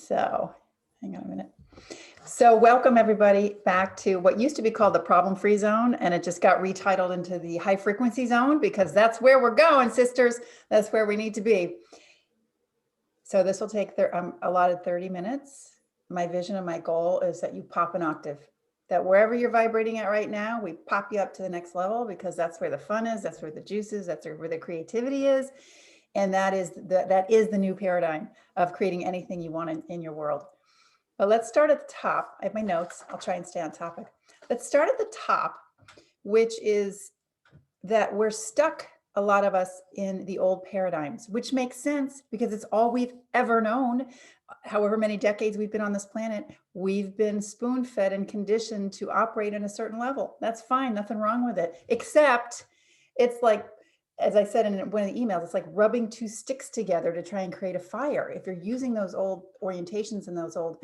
So hang on a minute. So welcome everybody back to what used to be called the problem-free zone, and it just got retitled into the high frequency zone because that's where we're going, sisters. That's where we need to be. So this will take allotted 30 minutes. My vision and my goal is that you pop an octave, that wherever you're vibrating at right now, we pop you up to the next level because that's where the fun is, that's where the juice is, that's where the creativity is. And that is the new paradigm of creating anything you want in your world. But let's start at the top. I have my notes. I'll try and stay on topic. Let's start at the top, which is that we're stuck, a lot of us, in the old paradigms, which makes sense because it's all we've ever known. However many decades we've been on this planet, we've been spoon-fed and conditioned to operate in a certain level. That's fine. Nothing wrong with it, except it's like, as I said in one of the emails, it's like rubbing two sticks together to try and create a fire. If you're using those old orientations and those old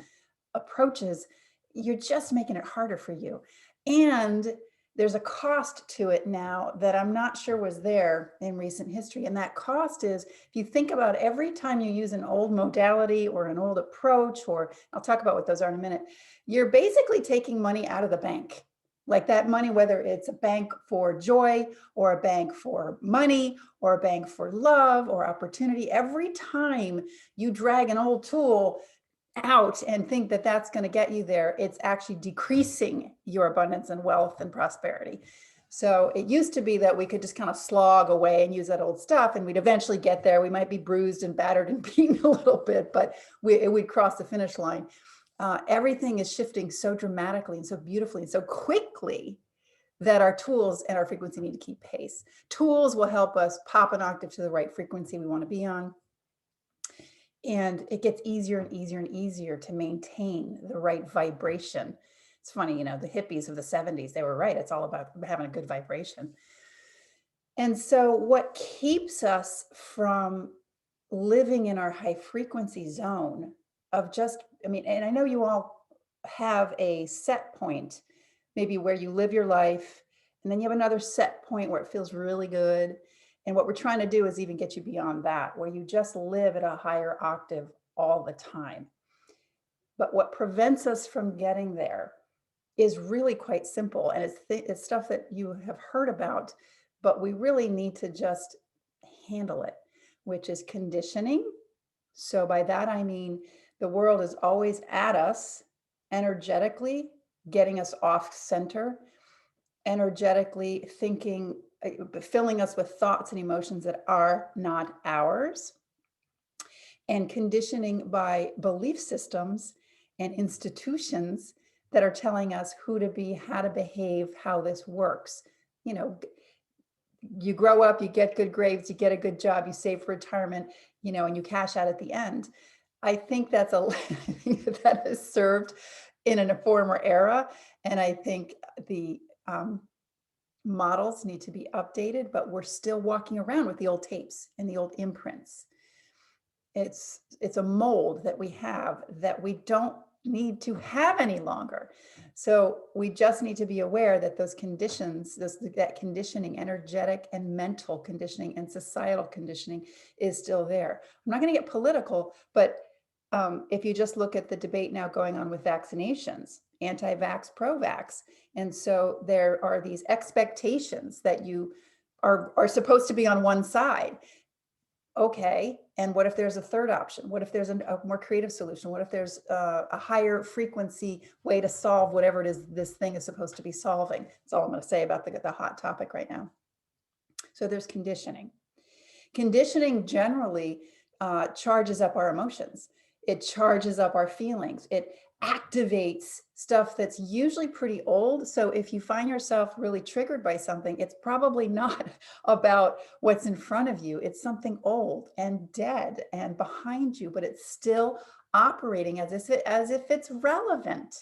approaches, you're just making it harder for you. And there's a cost to it now that I'm not sure was there in recent history. And that cost is, if you think about every time you use an old modality or an old approach, or I'll talk about what those are in a minute, you're basically taking money out of the bank. Like that money, whether it's a bank for joy or a bank for money or a bank for love or opportunity, every time you drag an old tool out and think that that's going to get you there, it's actually decreasing your abundance and wealth and prosperity. So it used to be that we could just kind of slog away and use that old stuff and we'd eventually get there. We might be bruised and battered and beaten a little bit, but we'd cross the finish line. Everything is shifting so dramatically and so beautifully and so quickly that our tools and our frequency need to keep pace. Tools will help us pop an octave to the right frequency we want to be on. And it gets easier and easier and easier to maintain the right vibration. It's funny, you know, the hippies of the 70s, they were right. It's all about having a good vibration. And so what keeps us from living in our high frequency zone of just, I mean, and I know you all have a set point, maybe where you live your life, and then you have another set point where it feels really good. And what we're trying to do is even get you beyond that, where you just live at a higher octave all the time. But what prevents us from getting there is really quite simple. And it's stuff that you have heard about, but we really need to just handle it, which is conditioning. So by that, I mean, the world is always at us energetically, getting us off center, energetically thinking, filling us with thoughts and emotions that are not ours, and conditioning by belief systems and institutions that are telling us who to be, how to behave, how this works. You know, you grow up, you get good grades, you get a good job, you save for retirement, you know, and you cash out at the end. I think that's I think that has served in a former era. And I think the models need to be updated, but we're still walking around with the old tapes and the old imprints. It's a mold that we have that we don't need to have any longer. So we just need to be aware that those conditions, that conditioning, energetic and mental conditioning and societal conditioning is still there. I'm not going to get political, but if you just look at the debate now going on with vaccinations, anti-vax, pro-vax. And so there are these expectations that you are supposed to be on one side. Okay, and what if there's a third option? What if there's a more creative solution? What if there's a higher frequency way to solve whatever it is this thing is supposed to be solving? That's all I'm going to say about the hot topic right now. So there's conditioning. Conditioning generally charges up our emotions. It charges up our feelings. It activates stuff that's usually pretty old. So if you find yourself really triggered by something, it's probably not about what's in front of you. It's something old and dead and behind you, but it's still operating as if it's relevant.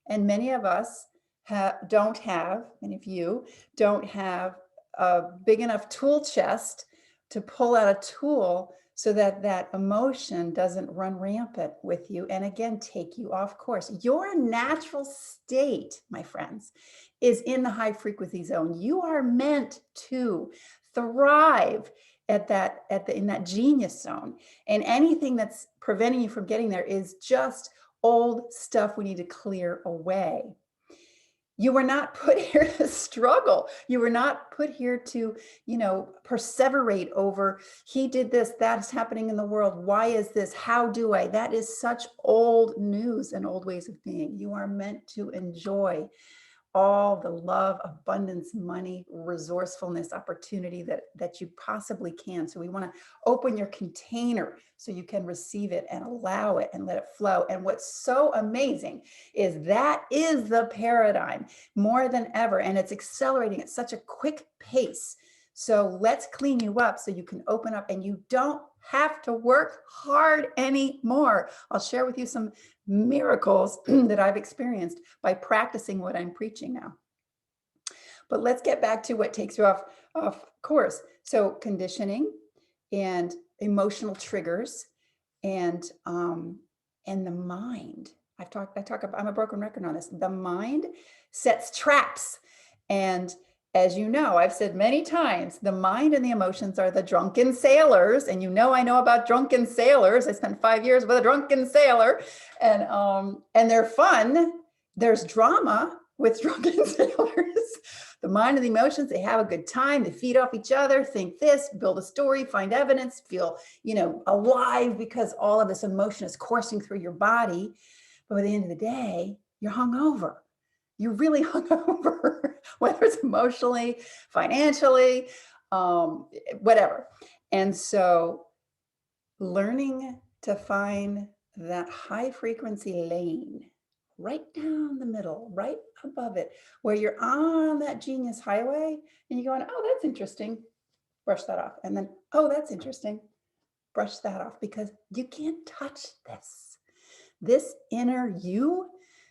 And many of us many of you don't have a big enough tool chest to pull out a tool so that that emotion doesn't run rampant with you and again, take you off course. Your natural state, my friends, is in the high frequency zone. You are meant to thrive in that genius zone. And anything that's preventing you from getting there is just old stuff we need to clear away. You were not put here to struggle. You were not put here to, perseverate over, he did this, that's happening in the world. Why is this? How do I? That is such old news and old ways of being. You are meant to enjoy all the love, abundance, money, resourcefulness, opportunity that you possibly can. So we want to open your container so you can receive it and allow it and let it flow. And what's so amazing is that is the paradigm more than ever. And it's accelerating at such a quick pace. So let's clean you up so you can open up and you don't have to work hard anymore. I'll share with you some miracles that I've experienced by practicing what I'm preaching now. But let's get back to what takes you off course. So conditioning and emotional triggers and the mind. I'm a broken record on this. The mind sets traps. And as you know, I've said many times, the mind and the emotions are the drunken sailors. And I know about drunken sailors. I spent 5 years with a drunken sailor, and they're fun. There's drama with drunken sailors. The mind and the emotions, they have a good time. They feed off each other, think this, build a story, find evidence, feel, alive because all of this emotion is coursing through your body. But by the end of the day, you're hungover. You're really hungover, whether it's emotionally, financially, whatever. And so learning to find that high frequency lane right down the middle, right above it, where you're on that genius highway and you're going, oh, that's interesting, brush that off. And then, oh, that's interesting, brush that off, because you can't touch this. This inner you,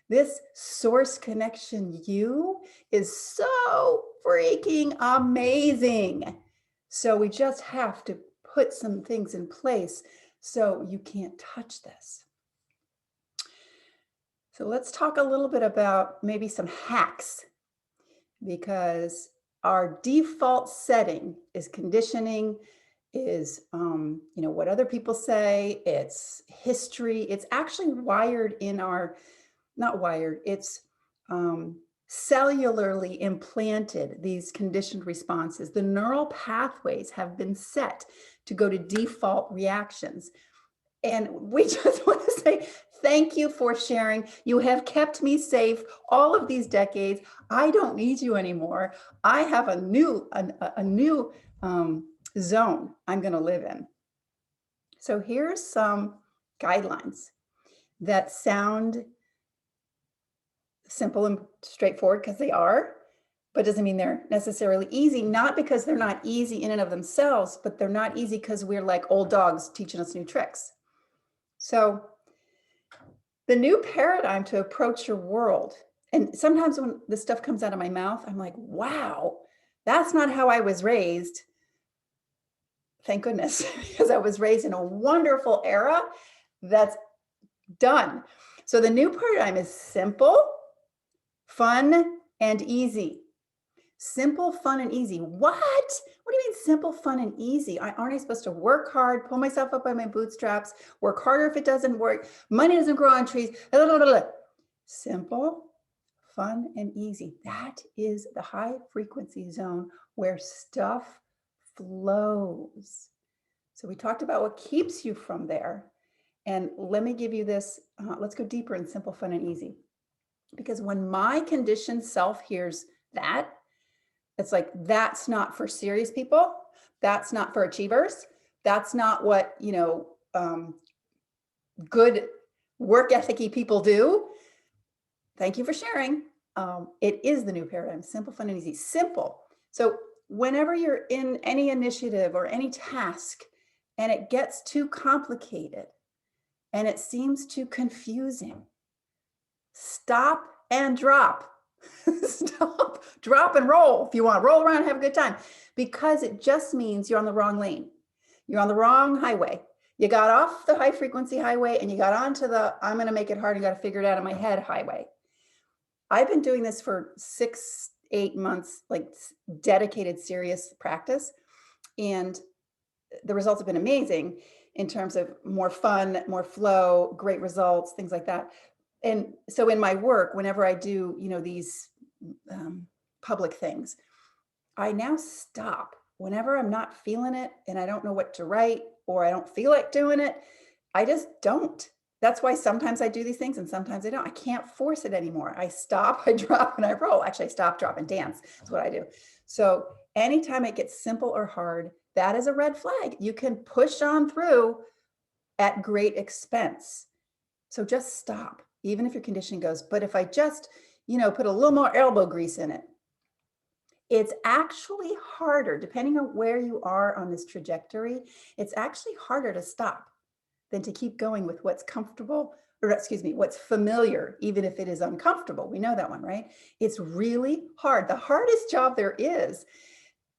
this source connection you is so freaking amazing. So we just have to put some things in place so you can't touch this. So let's talk a little bit about maybe some hacks, because our default setting is conditioning, is what other people say, it's history. It's actually wired in our, not wired, it's cellularly implanted, these conditioned responses. The neural pathways have been set to go to default reactions. And we just want to say thank you for sharing. You have kept me safe all of these decades. I don't need you anymore. I have a new zone I'm going to live in. So here's some guidelines that sound simple and straightforward, because they are, but doesn't mean they're necessarily easy. Not because they're not easy in and of themselves, but they're not easy because we're like old dogs teaching us new tricks. So the new paradigm to approach your world, and sometimes when this stuff comes out of my mouth, I'm like, wow, that's not how I was raised. Thank goodness, because I was raised in a wonderful era that's done. So the new paradigm is simple, fun, and easy. Simple, fun, and easy. What? What do you mean simple, fun, and easy? Aren't I supposed to work hard, pull myself up by my bootstraps, work harder if it doesn't work, money doesn't grow on trees, blah, blah, blah, blah. Simple, fun, and easy. That is the high frequency zone where stuff flows. So we talked about what keeps you from there. And let me give you this, let's go deeper in simple, fun, and easy. Because when my conditioned self hears that, it's like, that's not for serious people. That's not for achievers. That's not what, good work ethic-y people do. Thank you for sharing. It is the new paradigm, simple, fun, and easy. Simple. So whenever you're in any initiative or any task and it gets too complicated and it seems too confusing, stop and drop. Stop, drop, and roll. If you want to roll around, have a good time, because it just means you're on the wrong lane. You're on the wrong highway. You got off the high frequency highway and you got onto the, I'm going to make it hard, you got to figure it out in my head highway. I've been doing this for 6-8 months, like dedicated, serious practice. And the results have been amazing in terms of more fun, more flow, great results, things like that. And so in my work, whenever I do, these public things, I now stop whenever I'm not feeling it and I don't know what to write or I don't feel like doing it. I just don't. That's why sometimes I do these things and sometimes I don't. I can't force it anymore. I stop, I drop, and I roll. Actually, I stop, drop, and dance is what I do. So anytime it gets simple or hard, that is a red flag. You can push on through at great expense. So just stop, even if your conditioning goes, but if I just, put a little more elbow grease in it, it's actually harder, depending on where you are on this trajectory, it's actually harder to stop than to keep going with what's comfortable, or excuse me, what's familiar, even if it is uncomfortable. We know that one, right? It's really hard. The hardest job there is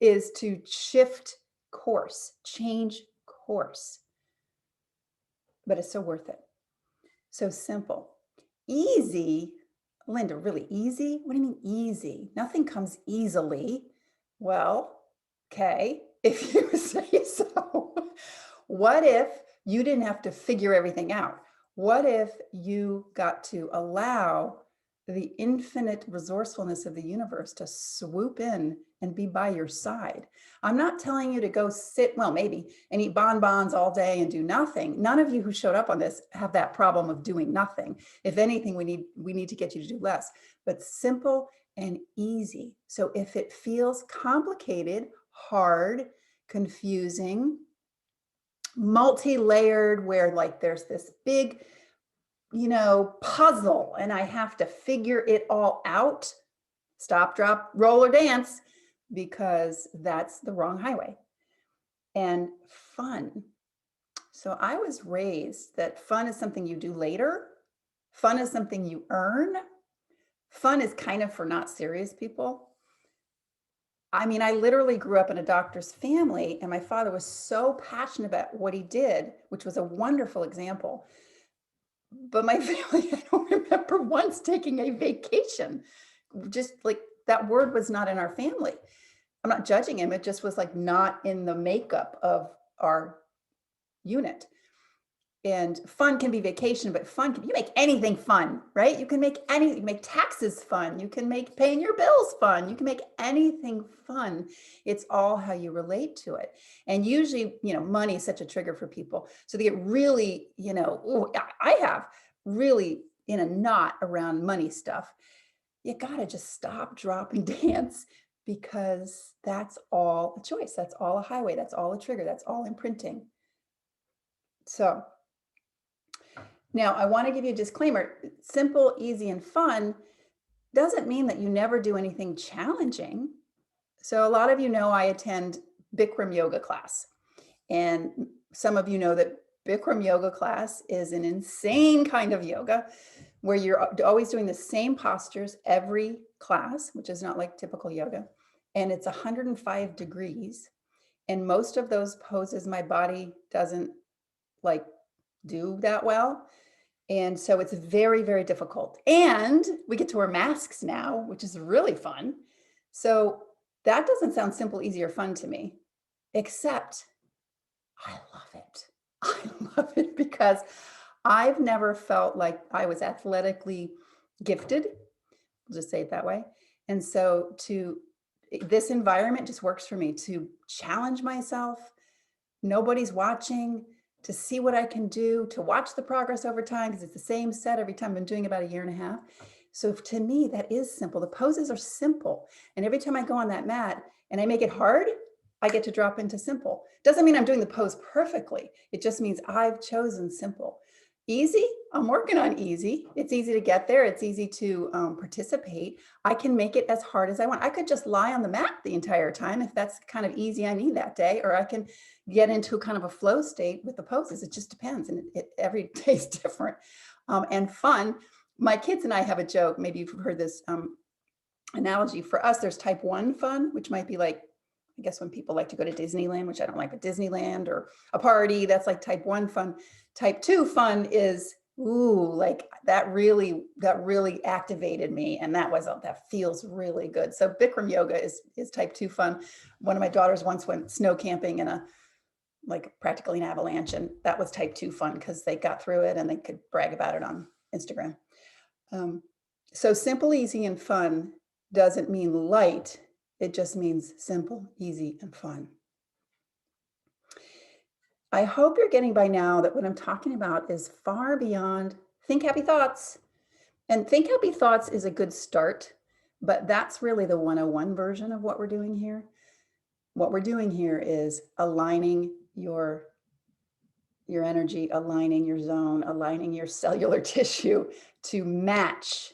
to shift course, change course. But it's so worth it. So simple. Easy, Linda, really easy? What do you mean easy? Nothing comes easily. Well, okay, if you say so. What if you didn't have to figure everything out? What if you got to allow the infinite resourcefulness of the universe to swoop in and be by your side? I'm not telling you to go sit, well, maybe, and eat bonbons all day and do nothing. None of you who showed up on this have that problem of doing nothing. If anything, we need to get you to do less, but simple and easy. So if it feels complicated, hard, confusing, multi-layered, where like there's this big, puzzle and I have to figure it all out, stop, drop, roll, or dance, because that's the wrong highway. And fun. So I was raised that fun is something you do later. Fun is something you earn. Fun is kind of for not serious people. I mean, I literally grew up in a doctor's family, and my father was so passionate about what he did, which was a wonderful example. But my family, I don't remember once taking a vacation. Just like that word was not in our family. I'm not judging him. It just was like not in the makeup of our unit. And fun can be vacation, but fun you make anything fun, right? You can make anything, you can make taxes fun. You can make paying your bills fun. You can make anything fun. It's all how you relate to it. And usually, money is such a trigger for people. So they get really, I have really in a knot around money stuff. You gotta just stop, drop, and dance, because that's all a choice. That's all a highway. That's all a trigger. That's all imprinting. So now, I want to give you a disclaimer. Simple, easy, and fun doesn't mean that you never do anything challenging. So a lot of you know I attend Bikram yoga class. And some of you know that Bikram yoga class is an insane kind of yoga where you're always doing the same postures every class, which is not like typical yoga. And it's 105 degrees. And most of those poses my body doesn't like do that well. And so it's very, very difficult. And we get to wear masks now, which is really fun. So that doesn't sound simple, easy, or fun to me, except I love it. I love it because I've never felt like I was athletically gifted. We'll just say it that way. And so this environment just works for me to challenge myself. Nobody's watching, to see what I can do, to watch the progress over time, because it's the same set every time. I've been doing about a year and a half. So to me, that is simple. The poses are simple. And every time I go on that mat and I make it hard, I get to drop into simple. Doesn't mean I'm doing the pose perfectly. It just means I've chosen simple. Easy, I'm working on easy. It's easy to get there. It's easy to participate. I can make it as hard as I want. I could just lie on the mat the entire time if that's kind of easy I need that day, or I can get into kind of a flow state with the poses. It just depends, and every day is different. And fun. My kids and I have a joke. Maybe you've heard this analogy. For us, there's type 1 fun, which might be like, I guess when people like to go to Disneyland, which I don't like, but Disneyland or a party, that's like type 1 fun. Type 2 fun is, ooh, like that really activated me. And that feels really good. So Bikram yoga is type 2 fun. One of my daughters once went snow camping in a like practically an avalanche. And that was type 2 fun because they got through it and they could brag about it on Instagram. So simple, easy, and fun doesn't mean light. It just means simple, easy, and fun. I hope you're getting by now that what I'm talking about is far beyond think happy thoughts. And think happy thoughts is a good start, but that's really the 101 version of what we're doing here. What we're doing here is aligning your energy, aligning your zone, aligning your cellular tissue to match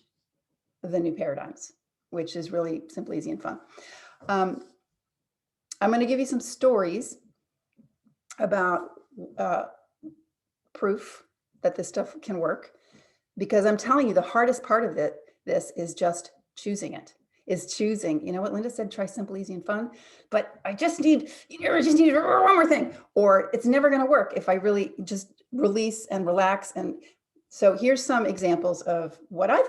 the new paradigms, which is really simple, easy, and fun. I'm going to give you some stories about proof that this stuff can work, because I'm telling you, the hardest part of this is just choosing it. Is choosing, you know what Linda said, try simple, easy, and fun, but I just need one more thing, or it's never going to work if I really just release and relax. And so here's some examples of what I've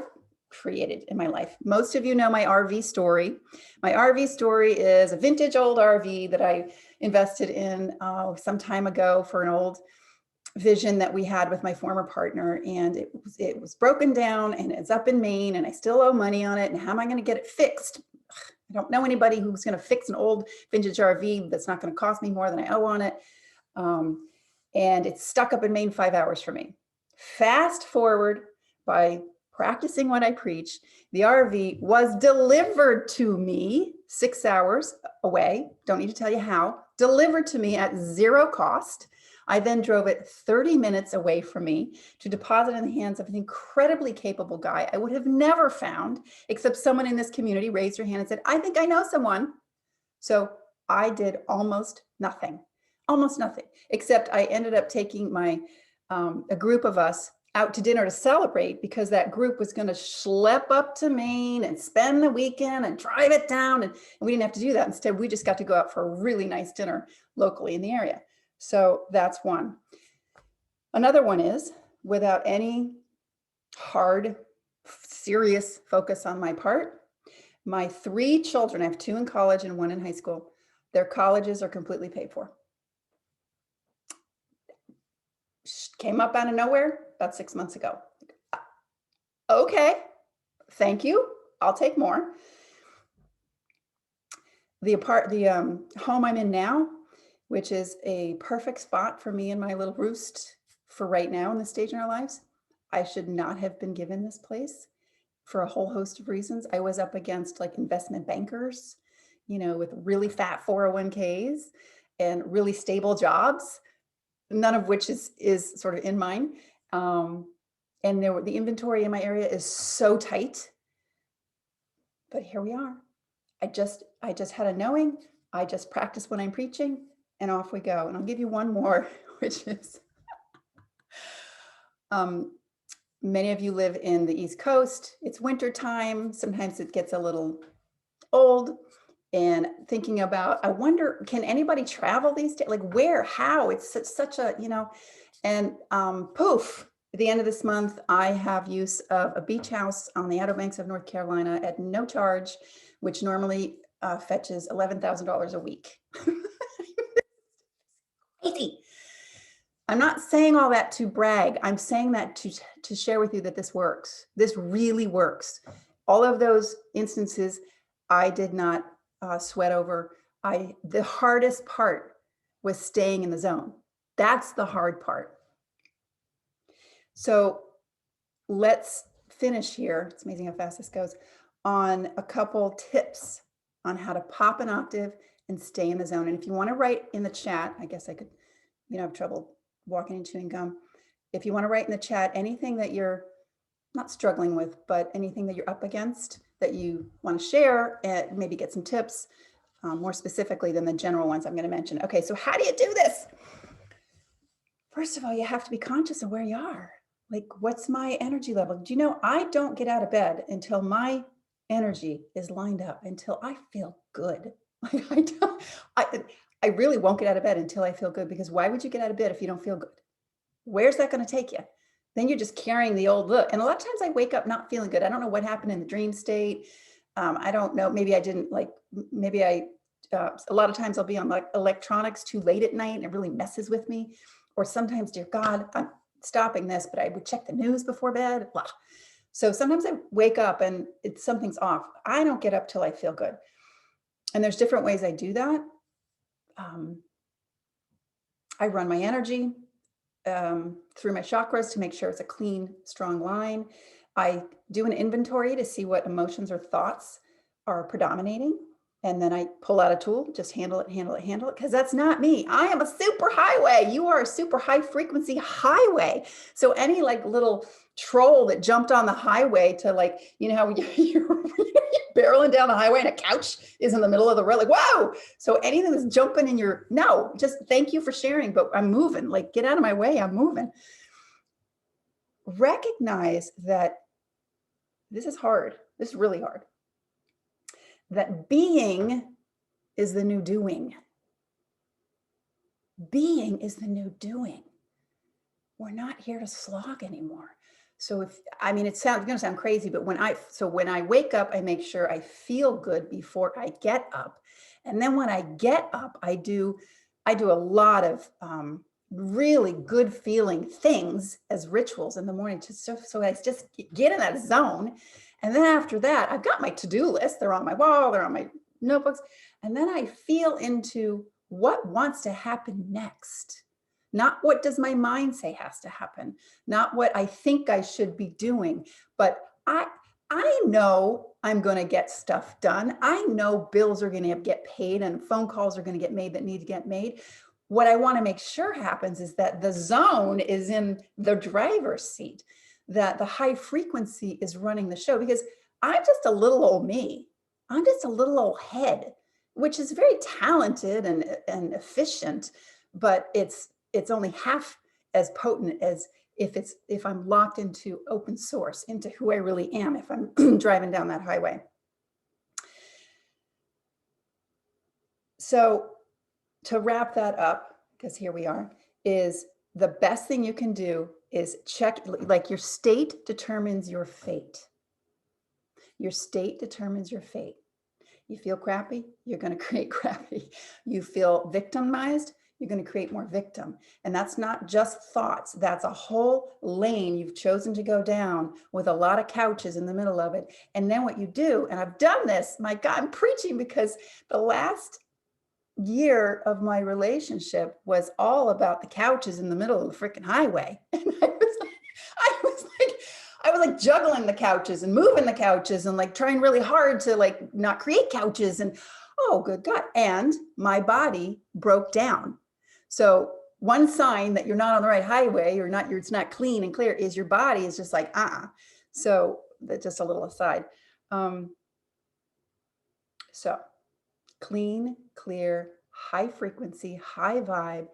created in my life. Most of you know my RV story. My RV story is a vintage old RV that I invested in some time ago for an old vision that we had with my former partner, and it was broken down and it's up in Maine and I still owe money on it. And how am I going to get it fixed? I don't know anybody who's going to fix an old vintage RV that's not going to cost me more than I owe on it. And it's stuck up in Maine 5 hours for me. Fast forward, by practicing what I preach, the RV was delivered to me 6 hours away. Don't need to tell you how. Delivered to me at zero cost. I then drove it 30 minutes away from me to deposit in the hands of an incredibly capable guy I would have never found, except someone in this community raised her hand and said, I think I know someone. So I did almost nothing, except I ended up taking a group of us out to dinner to celebrate, because that group was going to schlep up to Maine and spend the weekend and drive it down. And we didn't have to do that. Instead, we just got to go out for a really nice dinner locally in the area. So that's one. Another one is, without any hard, serious focus on my part, my 3 children, I have 2 in college and 1 in high school, their colleges are completely paid for. Came up out of nowhere about 6 months ago. Okay, thank you. I'll take more. The home I'm in now, which is a perfect spot for me and my little roost for right now in this stage in our lives, I should not have been given this place for a whole host of reasons. I was up against like investment bankers, with really fat 401ks and really stable jobs, none of which is sort of in mine. And the inventory in my area is so tight, but here we are. I just had a knowing. I just practice when I'm preaching, and off we go. And I'll give you one more, which is, many of you live in the East Coast. It's winter time. Sometimes it gets a little old. And thinking about, I wonder, can anybody travel these days? Like where, how? It's such a, and poof, at the end of this month, I have use of a beach house on the Outer Banks of North Carolina at no charge, which normally fetches $11,000 a week. Crazy. I'm not saying all that to brag. I'm saying that to share with you that this works. This really works. All of those instances, I did not sweat over. The hardest part was staying in the zone. That's the hard part. So let's finish here. It's amazing how fast this goes, on a couple tips on how to pop an octave and stay in the zone. And if you want to write in the chat, I guess I could, have trouble walking and chewing gum. If you want to write in the chat anything that you're not struggling with, but anything that you're up against that you want to share and maybe get some tips, more specifically than the general ones I'm going to mention. Okay, so how do you do this? First of all, you have to be conscious of where you are. Like, what's my energy level? Do you know, I don't get out of bed until my energy is lined up, until I feel good. I really won't get out of bed until I feel good, because why would you get out of bed if you don't feel good? Where's that going to take you? Then you're just carrying the old look. And a lot of times I wake up not feeling good. I don't know what happened in the dream state. I don't know. Maybe I didn't maybe I a lot of times I'll be on like electronics too late at night and it really messes with me. Or sometimes, dear God, I'm stopping this, but I would check the news before bed, blah. So sometimes I wake up and something's off. I don't get up till I feel good. And there's different ways I do that. I run my energy through my chakras to make sure it's a clean, strong line. I do an inventory to see what emotions or thoughts are predominating. And then I pull out a tool, just handle it, because that's not me. I am a super highway. You are a super high frequency highway. So any like little troll that jumped on the highway to like, you know, how you're barreling down the highway and a couch is in the middle of the road, like, whoa. So anything that's jumping in your, no, just thank you for sharing, but I'm moving, like, get out of my way, I'm moving. Recognize that this is hard. This is really hard. That being is the new doing. Being is the new doing. We're not here to slog anymore. So it's going to sound crazy, but when I wake up, I make sure I feel good before I get up. And then when I get up, I do a lot of really good feeling things as rituals in the morning, so I just get in that zone. And then after that, I've got my to-do list. They're on my wall, they're on my notebooks. And then I feel into what wants to happen next. Not what does my mind say has to happen, not what I think I should be doing, but I know I'm going to get stuff done. I know bills are going to get paid and phone calls are going to get made that need to get made. What I want to make sure happens is that the zone is in the driver's seat, that the high frequency is running the show, because I'm just a little old me. I'm just a little old head, which is very talented and efficient, but it's only half as potent as if I'm locked into open source, into who I really am, if I'm driving down that highway. So to wrap that up, because here we are, is the best thing you can do is check, like, your state determines your fate. Your state determines your fate. You feel crappy, you're going to create crappy. You feel victimized, you're going to create more victim. And that's not just thoughts. That's a whole lane you've chosen to go down with a lot of couches in the middle of it. And then what you do, and I've done this, my God, I'm preaching, because the last year of my relationship was all about the couches in the middle of the freaking highway. And I was like juggling the couches and moving the couches and like trying really hard to like not create couches, and oh good God. And my body broke down. So one sign that you're not on the right highway, or it's not clean and clear, is your body is just like, So that's just a little aside. So clean, clear, high frequency, high vibe.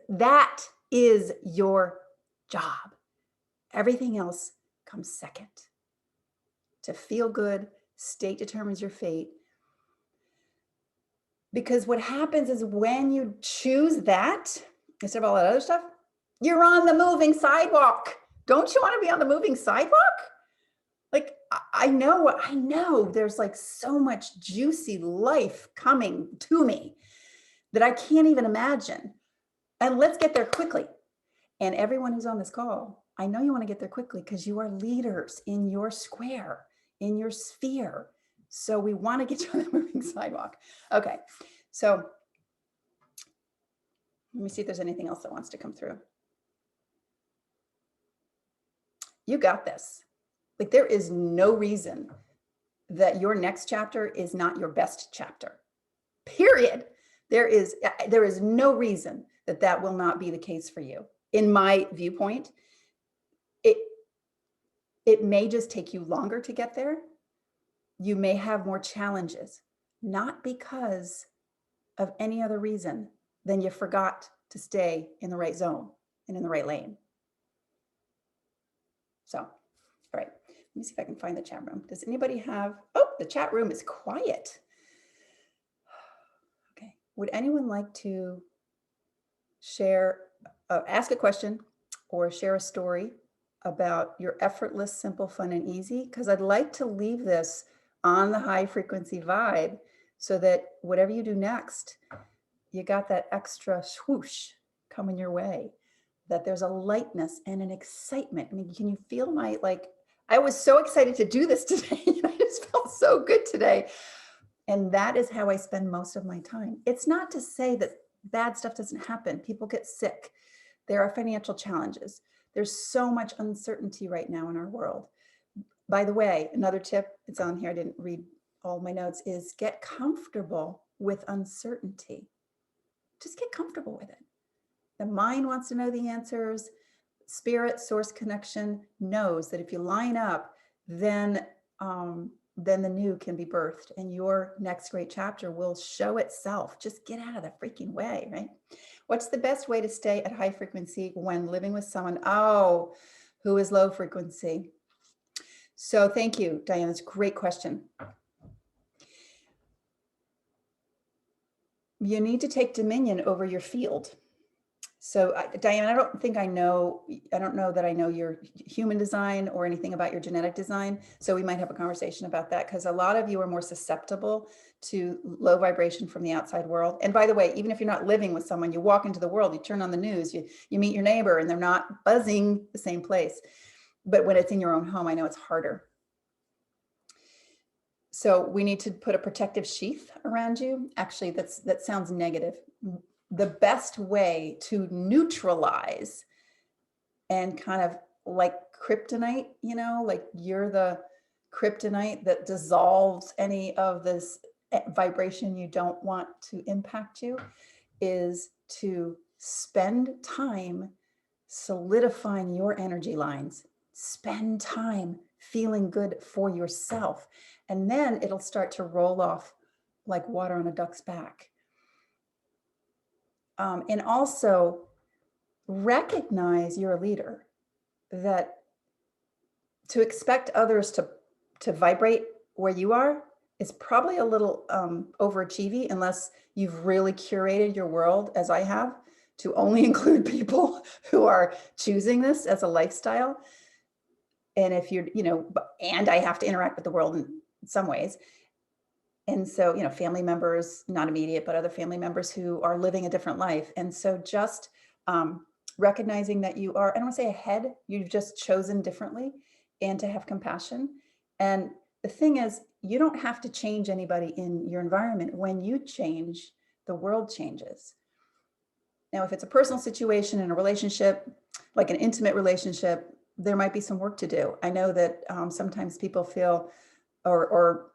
That is your job. Everything else comes second. To feel good, state determines your fate. Because what happens is when you choose that, instead of all that other stuff, you're on the moving sidewalk. Don't you want to be on the moving sidewalk? Like, I know there's like so much juicy life coming to me that I can't even imagine. And let's get there quickly. And everyone who's on this call, I know you want to get there quickly because you are leaders in your square, in your sphere. So we want to get you on the moving sidewalk. Okay, so let me see if there's anything else that wants to come through. You got this. Like, there is no reason that your next chapter is not your best chapter, period. There is no reason that will not be the case for you. In my viewpoint, it may just take you longer to get there. You may have more challenges, not because of any other reason than you forgot to stay in the right zone and in the right lane. So, all right, let me see if I can find the chat room. Does anybody have, the chat room is quiet. Okay, would anyone like to share, ask a question or share a story about your effortless, simple, fun, and easy? Because I'd like to leave this on the high frequency vibe so that whatever you do next, you got that extra swoosh coming your way, that there's a lightness and an excitement. I mean, can you feel my, like, I was so excited to do this today. I just felt so good today. And that is how I spend most of my time. It's not to say that bad stuff doesn't happen. People get sick. There are financial challenges. There's so much uncertainty right now in our world. By the way, another tip, it's on here, I didn't read all my notes, is get comfortable with uncertainty. Just get comfortable with it. The mind wants to know the answers. Spirit, source connection knows that if you line up, then the new can be birthed and your next great chapter will show itself. Just get out of the freaking way, right? What's the best way to stay at high frequency when living with someone, who is low frequency? So thank you, Diane. That's a great question. You need to take dominion over your field. So Diane, I don't know that I know your human design or anything about your genetic design. So we might have a conversation about that, because a lot of you are more susceptible to low vibration from the outside world. And by the way, even if you're not living with someone, you walk into the world, you turn on the news, you meet your neighbor and they're not buzzing the same place. But when it's in your own home, I know it's harder. So we need to put a protective sheath around you. Actually, that sounds negative. The best way to neutralize and kind of like kryptonite, like you're the kryptonite that dissolves any of this vibration you don't want to impact you, is to spend time solidifying your energy lines. Spend time feeling good for yourself. And then it'll start to roll off like water on a duck's back. And also recognize you're a leader, that to expect others to vibrate where you are is probably a little overachieving, unless you've really curated your world, as I have, to only include people who are choosing this as a lifestyle. And if you're, and I have to interact with the world in some ways. And so, family members, not immediate, but other family members who are living a different life. And so just recognizing that you are, I don't want to say ahead, you've just chosen differently, and to have compassion. And the thing is, you don't have to change anybody in your environment. When you change, the world changes. Now, if it's a personal situation in a relationship, like an intimate relationship, there might be some work to do. I know that sometimes people feel, or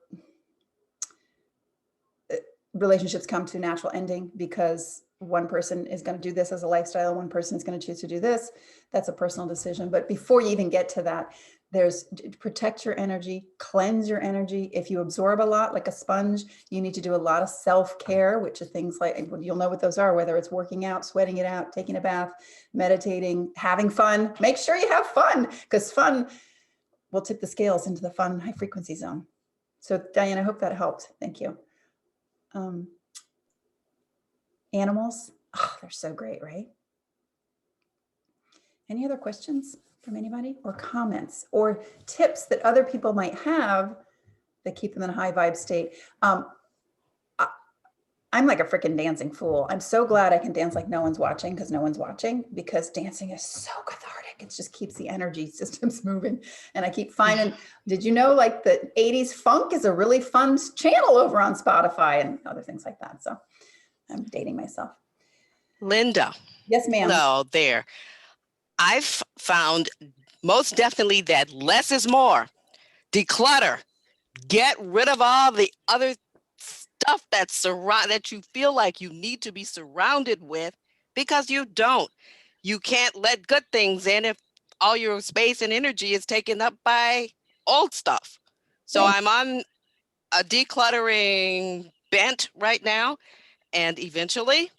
relationships come to natural ending because one person is going to do this as a lifestyle, one person is going to choose to do this. That's a personal decision. But before you even get to that, there's protect your energy, cleanse your energy. If you absorb a lot like a sponge, you need to do a lot of self-care, which are things like, you'll know what those are, whether it's working out, sweating it out, taking a bath, meditating, having fun. Make sure you have fun, because fun will tip the scales into the fun high frequency zone. So Diane, I hope that helped. Thank you. Animals, they're so great, right? Any other questions from anybody, or comments or tips that other people might have that keep them in a high vibe state? I'm like a freaking dancing fool. I'm so glad I can dance like no one's watching, because no one's watching, because dancing is so cathartic. It just keeps the energy systems moving. And I keep finding, did you know, like the 80s funk is a really fun channel over on Spotify and other things like that. So I'm dating myself. Linda. Yes, ma'am. Hello there. I've found most definitely that less is more. Declutter. Get rid of all the other stuff that you feel like you need to be surrounded with, because you don't. You can't let good things in if all your space and energy is taken up by old stuff. So I'm on a decluttering bent right now, and eventually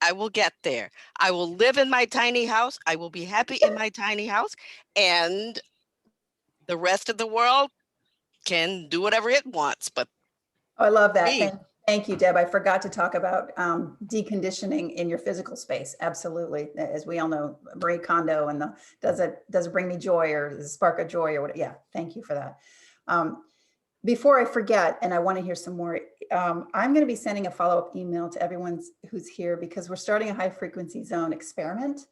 I will get there. I will live in my tiny house. I will be happy in my tiny house, and the rest of the world can do whatever it wants. But I love that. Thank you, Deb. I forgot to talk about deconditioning in your physical space. Absolutely. As we all know, Marie Kondo and does it bring me joy, or does it spark a joy, or what? Yeah. Thank you for that. Before I forget, and I want to hear some more, I'm going to be sending a follow-up email to everyone who's here because we're starting a high frequency zone experiment,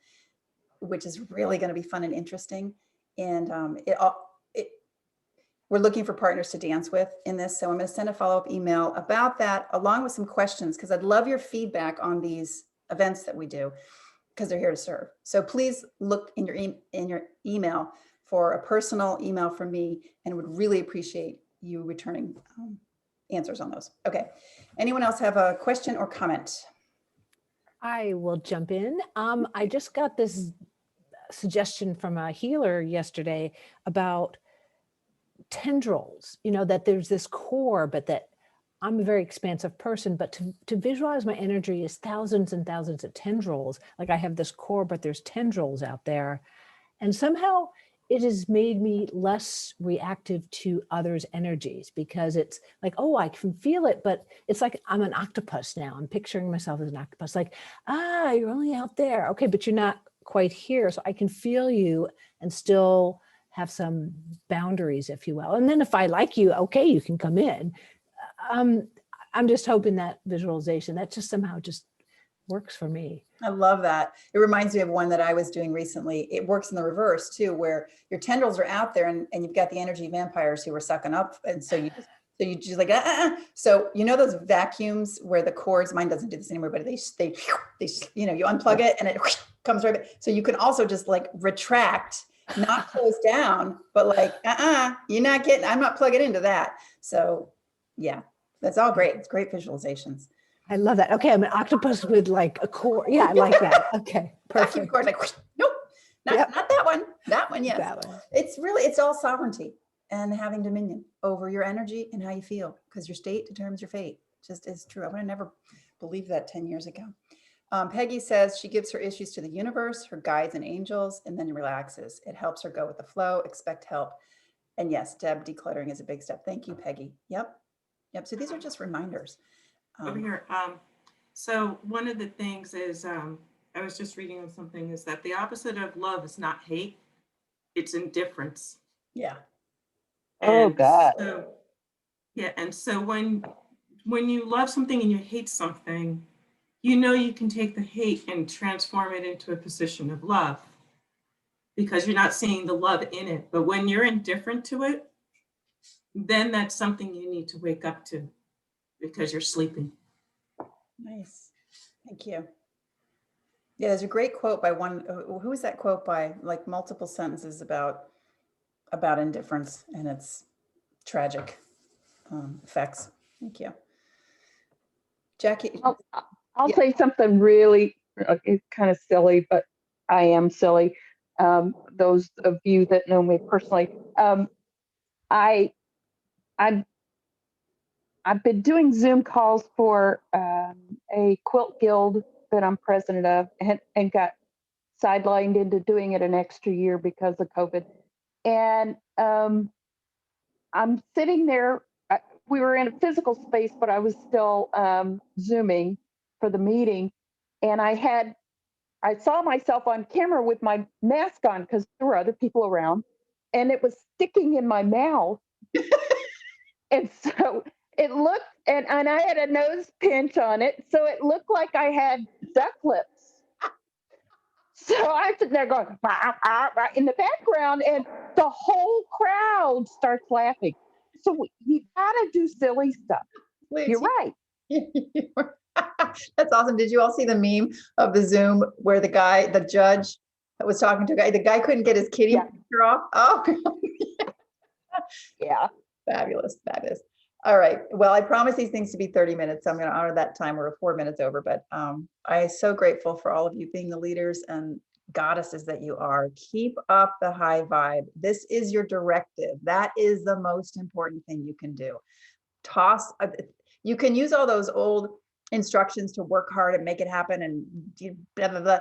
which is really going to be fun and interesting. And we're looking for partners to dance with in this. So I'm going to send a follow-up email about that along with some questions, because I'd love your feedback on these events that we do, because they're here to serve. So please look in your email for a personal email from me, and would really appreciate you returning answers on those. Okay. Anyone else have a question or comment? I will jump in. I just got this suggestion from a healer yesterday about tendrils, that there's this core, but that I'm a very expansive person, but to visualize my energy is thousands and thousands of tendrils. Like I have this core, but there's tendrils out there. And somehow it has made me less reactive to others' energies, because it's like, oh, I can feel it, but it's like I'm an octopus now. I'm picturing myself as an octopus, like, you're only out there. Okay, but you're not quite here. So I can feel you and still have some boundaries, if you will. And then if I like you, okay, you can come in. I'm just hoping that visualization, that just somehow just works for me. I love that. It reminds me of one that I was doing recently. It works in the reverse too, where your tendrils are out there and you've got the energy vampires who are sucking up. And so you just like, So, those vacuums where the cords, mine doesn't do this anymore, but they you unplug it and it comes right back. So you can also just like retract, not close down, but like, I'm not plugging into that. So yeah, that's all great. It's great visualizations. I love that. Okay, I'm an octopus with like a core. Yeah, I like that. Okay, Vacuum perfect. cords, like, nope, not that one. That one, yes. That one. It's all sovereignty and having dominion over your energy and how you feel, because your state determines your fate. Just is true. I would have never believed that 10 years ago. Peggy says she gives her issues to the universe, her guides and angels, and then relaxes. It helps her go with the flow, expect help. And yes, Deb, decluttering is a big step. Thank you, Peggy. Yep. So these are just reminders. Over here. So one of the things is, I was just reading on something, is that the opposite of love is not hate, it's indifference. Yeah. Oh, God. So, yeah, and so when you love something and you hate something, you can take the hate and transform it into a position of love, because you're not seeing the love in it. But when you're indifferent to it, then that's something you need to wake up to, because you're sleeping. Nice. Thank you. Yeah, there's a great quote by one, who is that quote by? Like multiple sentences about indifference and its tragic effects. Thank you. Jackie. I'll Yeah. say something really kind of silly, but I am silly. Those of you that know me personally, I've been doing Zoom calls for a quilt guild that I'm president of, and got sidelined into doing it an extra year because of COVID. And I'm sitting there. We were in a physical space, but I was still Zooming for the meeting. And I saw myself on camera with my mask on because there were other people around, and it was sticking in my mouth. And so it looked, and I had a nose pinch on it, so it looked like I had duck lips. So I'm sitting there going, "Bah, ah, bah," in the background, and the whole crowd starts laughing. So you gotta do silly stuff. You're right. That's awesome. Did you all see the meme of the Zoom where the judge that was talking to a guy, the guy couldn't get his kitty picture off? Oh, Yeah. fabulous. All right. Well, I promise these things to be 30 minutes. So I'm going to honor that time. We're 4 minutes over, but I'm so grateful for all of you being the leaders and goddesses that you are. Keep up the high vibe. This is your directive. That is the most important thing you can do. You can use all those old instructions to work hard and make it happen and blah, blah, blah,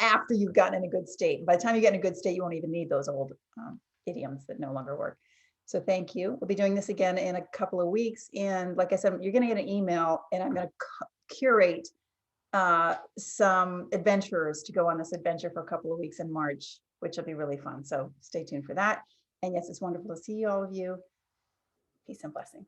after you've gotten in a good state. By the time you get in a good state, you won't even need those old idioms that no longer work. So thank you. We'll be doing this again in a couple of weeks. And like I said, you're going to get an email, and I'm going to curate some adventurers to go on this adventure for a couple of weeks in March, which will be really fun. So stay tuned for that. And yes, it's wonderful to see all of you. Peace and blessings.